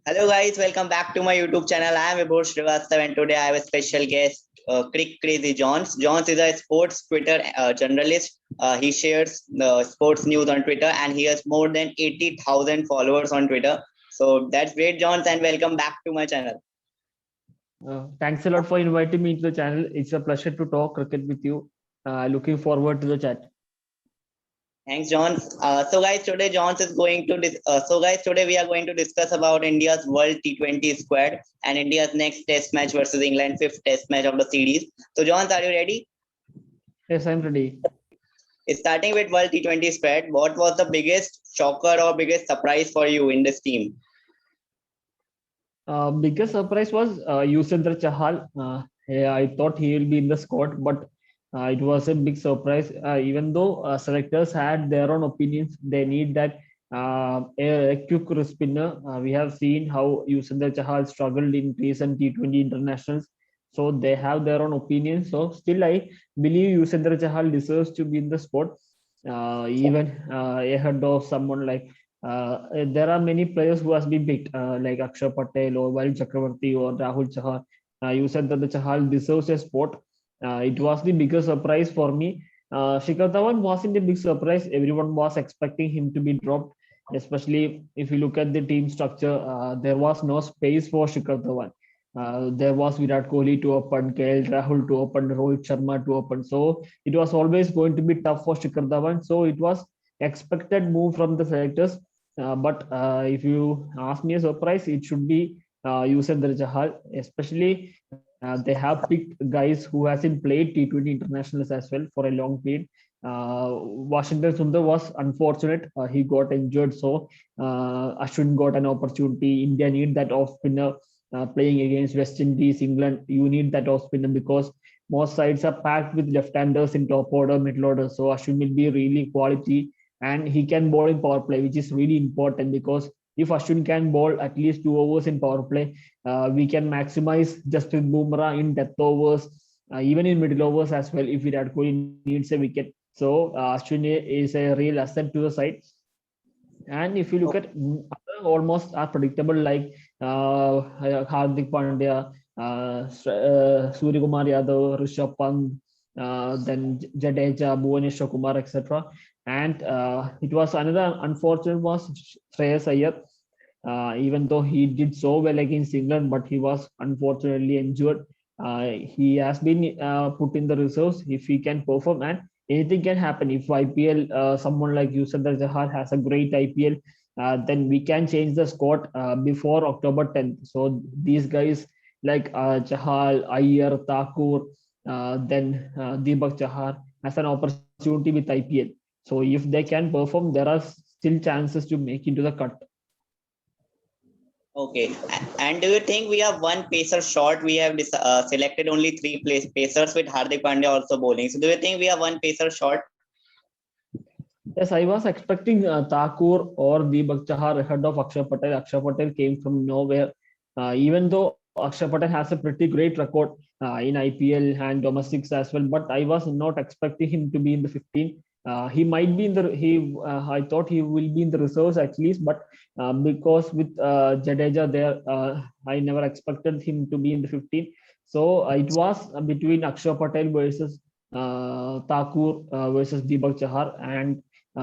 Hello guys, welcome back to my YouTube channel. I am Vibhor Shrivastava and today I have a special guest, CricCrazyJohns. Johns is a sports Twitter journalist. He shares sports news on Twitter and he has more than 80,000 followers on Twitter. So that's great, Johns, and welcome back to my channel. Thanks a lot for inviting me to the channel. It's a pleasure to talk cricket with you. Looking forward to the chat. Thanks, John. So guys, today we are going to discuss about India's World T20 squad and India's next Test match versus England, fifth Test match of the series. So, John, are you ready? Yes, I'm ready. Starting with World T20 squad, what was the biggest shocker or biggest surprise for you in this team? Biggest surprise was Yuzvendra Chahal. I thought he will be in the squad, but it was a big surprise. Even though selectors had their own opinions, they need that a quick spinner. We have seen how Yuzvendra Chahal struggled in recent T20 internationals, so they have their own opinions. So still, I believe Yuzvendra Chahal deserves to be in the squad, even ahead of someone like. There are many players who has been picked, like Akshar Patel or Varun Chakravarti or Rahul Chahar. You said that the Chahal deserves a spot. It was the biggest surprise for me. Shikhar Dhawan wasn't a big surprise. Everyone was expecting him to be dropped, especially if you look at the team structure. There was no space for Shikhar Dhawan. There was Virat Kohli to open, KL Rahul to open, Rohit Sharma to open. So it was always going to be tough for Shikhar Dhawan. So it was expected move from the selectors. But if you ask me a surprise, it should be Yuzvendra Chahal, especially they have picked guys who hasn't played T20 internationals as well for a long period. Washington Sundar was unfortunate. He got injured, so Ashwin got an opportunity. India need that off spinner playing against West Indies, England. You need that off spinner because most sides are packed with left-handers in top order, middle order. So Ashwin will be really quality and he can bowl in power play, which is really important because if Ashwin can bowl at least 2 overs in power play, we can maximize Jasprit Bumrah in death overs, even in middle overs as well if Virat Kohli needs a wicket. So Ashwin is a real asset to the side. And if you look at almost are predictable like Hardik Pandya, Surya Kumar Yadav, Rishabh Pant, then Jadeja, Bhuvaneshwar Kumar, etc. And it was another unfortunate was Shreyas Iyer. Even though he did so well against England, but he was unfortunately injured. He has been put in the reserves if he can perform, and anything can happen. If IPL, someone like Yuzvendra Chahal has a great IPL, then we can change the squad before October 10th. So these guys like Chahal, Iyer, Thakur, then Deepak Chahar has an opportunity with IPL. So if they can perform, there are still chances to make into the cut. Okay, and do you think we have one pacer short? We have selected only three pacers with Hardik Pandya also bowling. So do you think we have one pacer short? Yes, I was expecting Thakur or Deepak Chahar ahead of Akshar Patel. Akshar Patel came from nowhere. Even though Akshar Patel has a pretty great record in IPL and domestics as well, but I was not expecting him to be in the 15. He might be in the I thought he will be in the reserves at least, but because with Jadeja there, I never expected him to be in the 15. So it was between Akshar Patel versus Thakur versus Deepak Chahar, and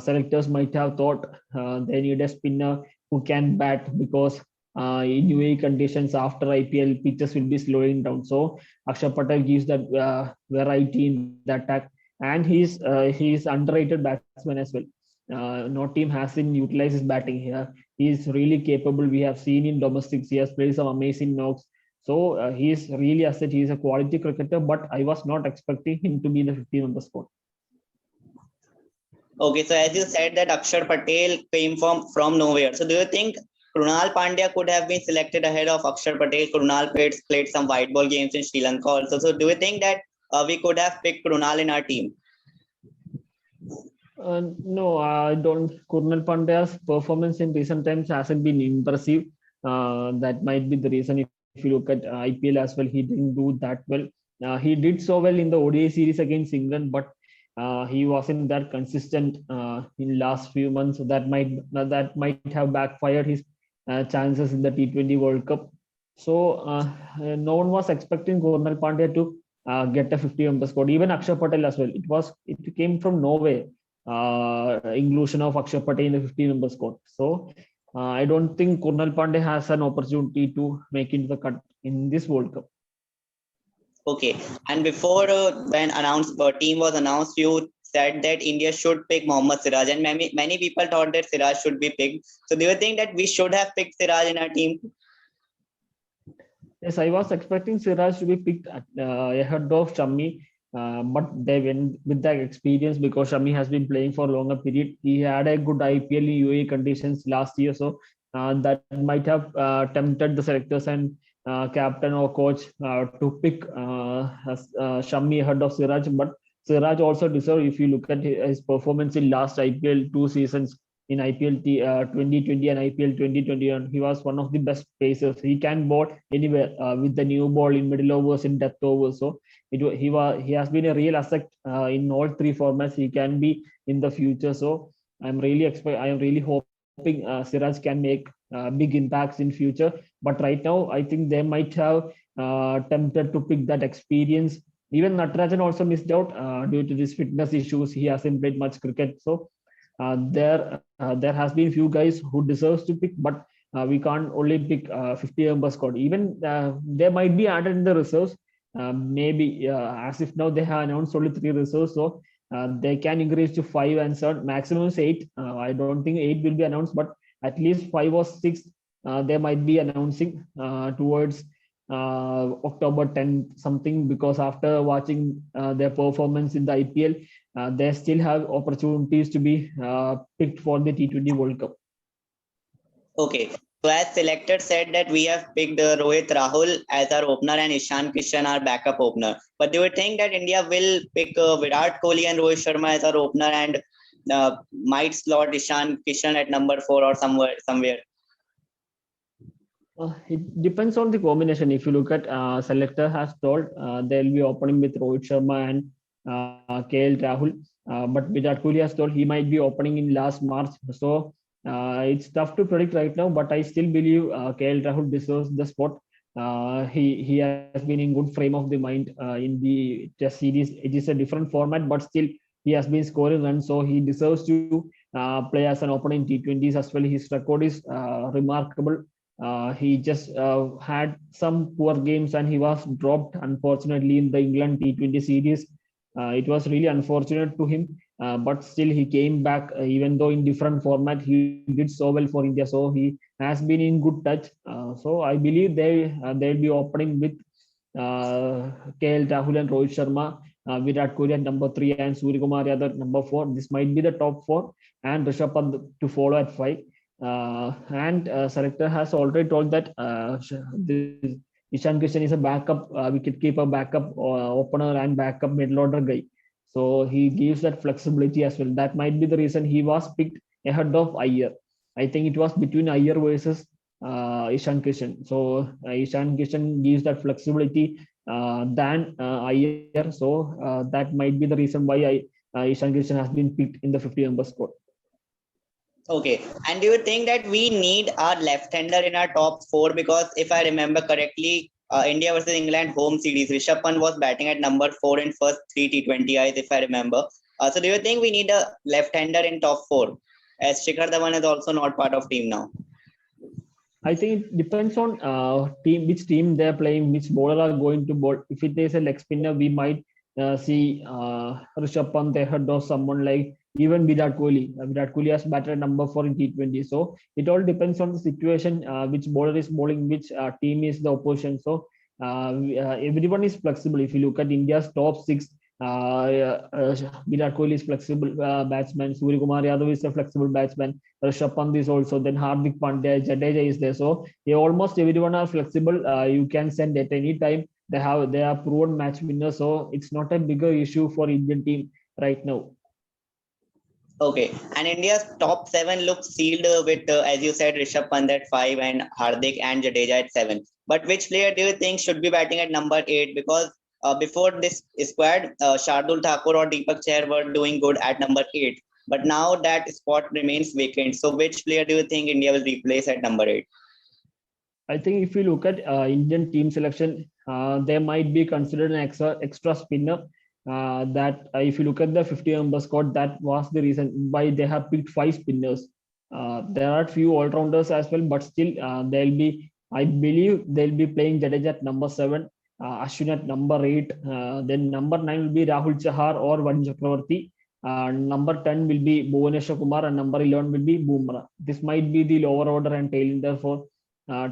selectors might have thought they need a spinner who can bat because in UAE conditions after IPL pitches will be slowing down. So Akshar Patel gives that variety in the attack, and he's underrated batsman as well. No team hasn't utilized his batting here. He's really capable. We have seen in domestics he has played some amazing knocks. So he's really asset. He's a quality cricketer, but I was not expecting him to be the 15 on the spot. Okay, so as you said that Akshar Patel came from nowhere. So do you think Krunal Pandya could have been selected ahead of Akshar Patel? Krunal played some white ball games in Sri Lanka also. So do you think that we could have picked Krunal in our team? No, I don't. Krunal Pandya's performance in recent times hasn't been impressive. That might be the reason. If you look at IPL as well, he didn't do that well. He did so well in the ODI series against England, but he wasn't that consistent in last few months. That might have backfired his chances in the T20 World Cup. So no one was expecting Cornel Pandya to get a 50 member squad. Even Akshay Patel as well. It came from nowhere. Inclusion of Akshay Patel in the 50 member squad. So I don't think Cornel Pandya has an opportunity to make it the cut in this World Cup. Okay, and before when team was announced, you said that India should pick Mohammad Siraj, and many people thought that Siraj should be picked. So do you think that we should have picked Siraj in our team? Yes, I was expecting Siraj to be picked ahead of Shami, but they went with that experience because Shami has been playing for a longer period. He had a good IPL in UAE conditions last year, so that might have tempted the selectors and captain or coach to pick Shami ahead of Siraj. But Siraj also deserves, if you look at his performance in last IPL 2 seasons, in IPL 2020 and IPL 2021. He was one of the best pacers. He can bowl anywhere with the new ball in middle overs, in death overs. So he has been a real asset in all three formats. He can be in the future. So I am really hoping Siraj can make big impacts in future. But right now, I think they might have tempted to pick that experience. Even Natarajan also missed out due to these fitness issues. He hasn't played much cricket. So there has been few guys who deserves to pick, but we can't only pick 50 member squad. Even they might be added in the reserves. Maybe as if now they have announced only 3 reserves, so they can increase to 5 and 7. Maximum is 8. I don't think 8 will be announced, but at least 5 or 6 they might be announcing towards October 10th something, because after watching their performance in the IPL, they still have opportunities to be picked for the T20 World Cup. Okay, so as selector said that we have picked Rohit Rahul as our opener and Ishan Kishan our backup opener. But do you think that India will pick Virat Kohli and Rohit Sharma as our opener and might slot Ishan Kishan at number 4 or somewhere? It depends on the combination. If you look at selector has told they'll be opening with Rohit Sharma and KL Rahul, but Virat Kohli has told he might be opening in last March. So it's tough to predict right now, but I still believe KL Rahul deserves the spot. He has been in good frame of the mind in the Test series. It is a different format, but still he has been scoring runs, so he deserves to play as an opener in T20s as well. His record is remarkable. He just had some poor games and he was dropped unfortunately in the England T20 series. It was really unfortunate to him, but still he came back, even though in different format he did so well for India. So he has been in good touch. So I believe they'll be opening with KL Rahul and Rohit Sharma, Virat Kohli at number 3 and Suryakumar Yadav at number 4. This might be the top 4, and Rishabh Pant to follow at 5. And selector has already told that Ishan Kishan is a backup wicketkeeper, backup opener, and backup middle order guy. So he gives that flexibility as well. That might be the reason he was picked ahead of Iyer. I think it was between Iyer versus Ishan Kishan. So Ishan Kishan gives that flexibility than Iyer. So that might be the reason why Ishan Kishan has been picked in the 50-member squad. Okay, and do you think that we need our left-hander in our top 4? Because if I remember correctly, India versus England home series, Rishabh Pant was batting at number 4 in first 3 T20Is, if I remember. So do you think we need a left-hander in top 4? As Shikhar Dhawan is also not part of team now. I think it depends on which team they're playing, which bowler are going to bowl. If it is a leg spinner, we might see Rishabh Pant ahead of someone like even Virat Kohli. Virat Kohli has batted number 4 in T20. So it all depends on the situation, which bowler is bowling, which team is the opposition. So everyone is flexible. If you look at India's top 6, Virat Kohli is flexible batsman. Suryakumar Yadav is a flexible batsman. Rishabh Pant is also. Then Hardik Pandya, Jadeja is there. So almost everyone are flexible. You can send at any time. They are proven match winners. So it's not a bigger issue for Indian team right now. Okay, and India's top 7 looks sealed with, as you said, Rishabh Pant at 5 and Hardik and Jadeja at 7. But which player do you think should be batting at number 8? Because before this squad, Shardul Thakur or Deepak Chahar were doing good at number 8. but now that spot remains vacant. So which player do you think India will replace at number 8? I think if you look at Indian team selection, they might be considered an extra spinner. That if you look at the 50-member squad, that was the reason why they have picked 5 spinners. There are few all-rounders as well, but still they'll be. I believe they'll be playing Jadeja at number 7, Ashwin at number 8. Then number 9 will be Rahul Chahar or Varun Chakravarti. Number 10 will be Bhuvaneshwar Kumar and number 11 will be Bumrah. This might be the lower order and tailender for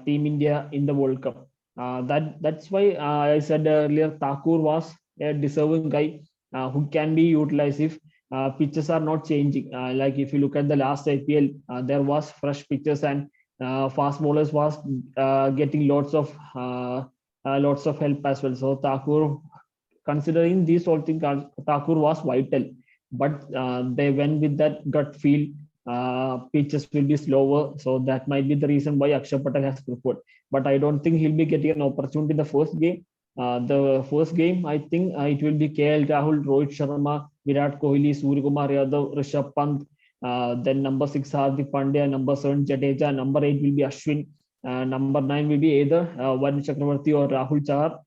Team India in the World Cup. That's why I said earlier Thakur was a deserving guy who can be utilized if pitches are not changing. Like if you look at the last IPL, there was fresh pitches and fast bowlers was getting lots of help as well. So Thakur, considering these all things, Thakur was vital, but they went with that gut feel. Pitches will be slower, so that might be the reason why Akshay Patel has preferred. But I don't think he'll be getting an opportunity in the first game. The first game, I think it will be KL Rahul, Rohit Sharma, Virat Kohli, Suryakumar Yadav, Rishabh Pant. Then number 6 Hardik Pandya, number 7 Jadeja, number 8 will be Ashwin, number 9 will be either Varun Chakravarti or Rahul Chahar.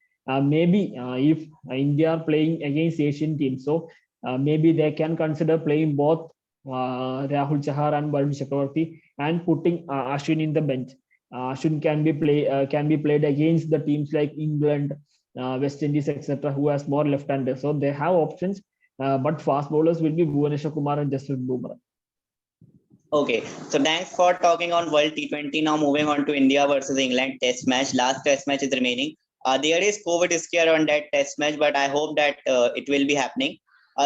Maybe if India are playing against Asian teams, so maybe they can consider playing both Rahul Chahar and Varun Chakravarti and putting Ashwin in the bench. Ashwin can be played against the teams like England, West Indies, etc., who has more left-handers. So they have options, but fast bowlers will be Bhuvaneshwar Kumar and Jasprit Bumrah. Okay, so thanks for talking on World T20. Now moving on to India versus England Test match. Last Test match is remaining. There is COVID scare on that Test match, but I hope that it will be happening.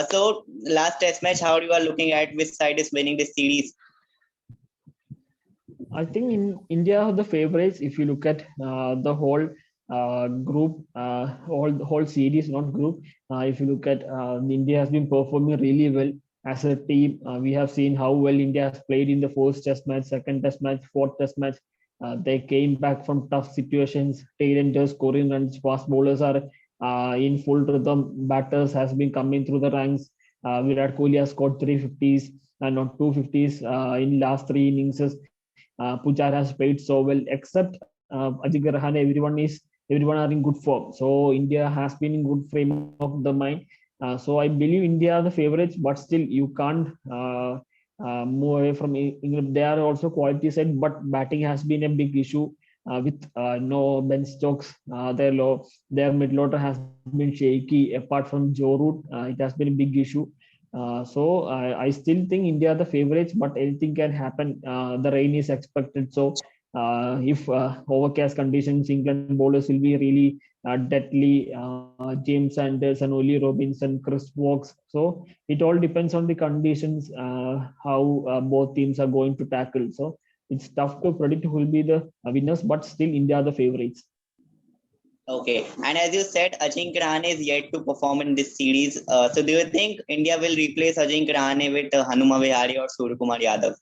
So last Test match, how you are looking at which side is winning this series? I think in India the favorites. If you look at the whole group, whole series, not group. If you look at India has been performing really well as a team. We have seen how well India has played in the first Test match, second Test match, fourth Test match. They came back from tough situations. Tailenders scoring runs, fast bowlers are in full rhythm. Batters has been coming through the ranks. Virat Kohli has scored 350s and not 250s in last 3 innings. Pujar has played so well, except Ajinkya Rahane. Everyone are in good form. So India has been in good frame of the mind. So I believe India are the favorites, but still you can't move away from England. They are also quality side, but batting has been a big issue with no Ben Stokes. Their middle order has been shaky. Apart from Joe Root, it has been a big issue. So I still think India are the favorites, but anything can happen. The rain is expected, so if overcast conditions, England bowlers will be really deadly. James Sanders and Oli Robinson, Chris Woakes. So it all depends on the conditions, how both teams are going to tackle. So it's tough to predict who will be the winners, but still India are the favorites. Okay, and as you said, Ajinkya Rahane is yet to perform in this series. So do you think India will replace Ajinkya Rahane with Hanuma Vihari or Suryakumar Yadav?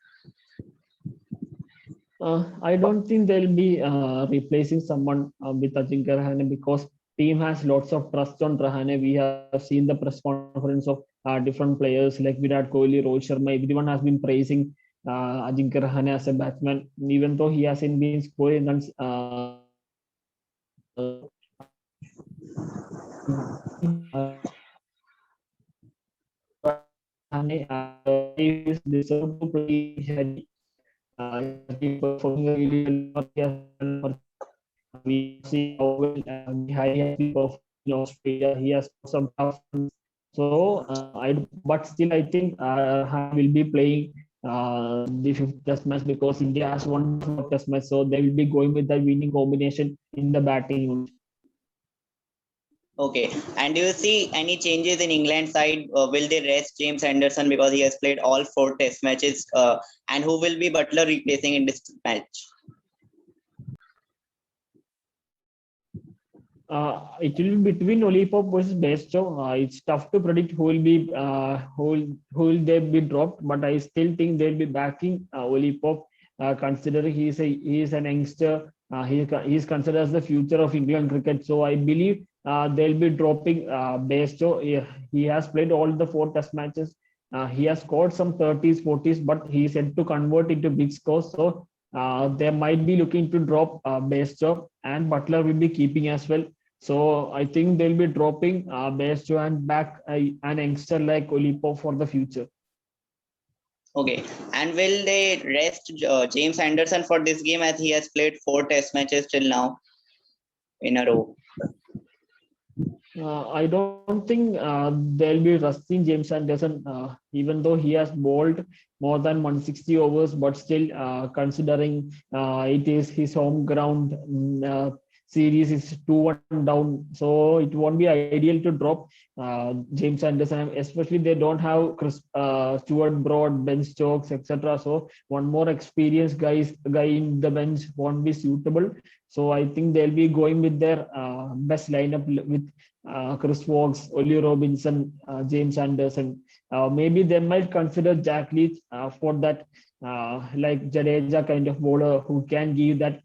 I don't think they'll be replacing someone with Ajinkya Rahane, because team has lots of trust on Rahane. We have seen the press conference of different players like Virat Kohli, Rohit Sharma. Everyone has been praising Ajinkya Rahane as a batsman, even though he hasn't been scoring runs. Is deserved to play. Performing really well. We see how well Bihari has been performing in Australia. He has some tough runs. So but still I think Han will be playing the 5th Test match, because India has won 4th Test match, so they will be going with the winning combination in the batting unit. Okay, and do you see any changes in England side? Will they rest James Anderson because he has played all 4 Test matches? And who will be Butler replacing in this match? It will be between Olipop versus Bairstow. It's tough to predict who will be who will they be dropped, but I still think they'll be backing Olipop, considering he is an youngster. He is considered as the future of England cricket. So I believe they'll be dropping Bairstow. He has played all the 4 Test matches. He has scored some 30s, 40s, but he is yet to convert into big scores. So they might be looking to drop Bairstow, and Butler will be keeping as well. So I think they'll be dropping Bairstow and back an youngster like Olipo for the future. Okay, and will they rest James Anderson for this game, as he has played 4 test matches till now in a row? I don't think they'll be resting James Anderson, even though he has bowled more than 160 overs, but still, considering it is his home ground, series is 2-1 down, so it won't be ideal to drop James Anderson, especially they don't have Stuart Broad, Ben Stokes, etc. So one more experienced guy in the bench won't be suitable. So I think they'll be going with their best lineup with Chris Wokes, Ollie Robinson, James Anderson. Maybe they might consider Jack Leach for that, like Jadeja kind of bowler who can give that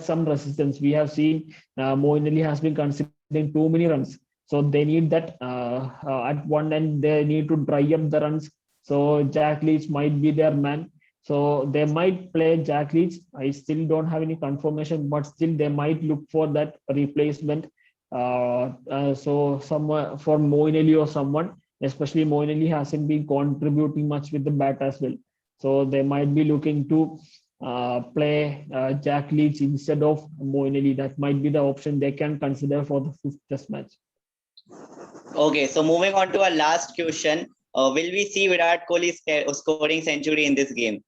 some resistance. We have seen Moeen Ali has been conceding too many runs, so they need that at one end. They need to dry up the runs. So Jack Leach might be their man. So they might play Jack Leach. I still don't have any confirmation, but still they might look for that replacement. So someone for Moeen Ali or someone, especially Moeen Ali hasn't been contributing much with the bat as well. So they might be looking to play Jack Leach instead of Moeen Ali. That might be the option they can consider for the 5th test match. Okay, so moving on to our last question. Will we see Virat Kohli scoring century in this game?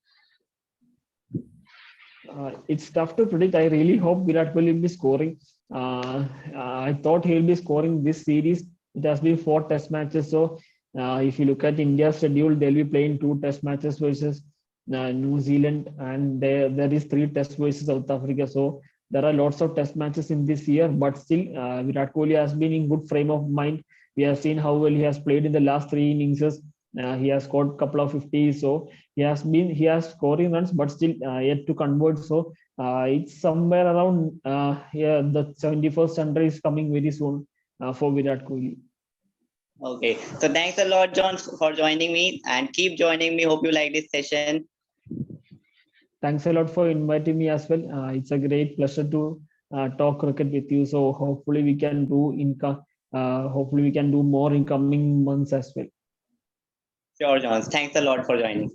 It's tough to predict. I really hope Virat Kohli will be scoring. I thought he will be scoring this series. It has been 4 test matches. So if you look at India's schedule, they'll be playing 2 test matches versus New Zealand, and there is 3 test versus South Africa. So there are lots of test matches in this year, but still Virat Kohli has been in good frame of mind. We have seen how well he has played in the last 3 innings. He has scored a couple of 50s, so he has scoring runs, but still yet to convert. So it's somewhere around the 71st century is coming very soon for Virat Kohli. Okay, so thanks a lot, John, for joining me, and keep joining me. Hope you like this session. Thanks a lot for inviting me as well. It's a great pleasure to talk cricket with you. So hopefully we can do more in coming months as well. Sure, John. Thanks a lot for joining.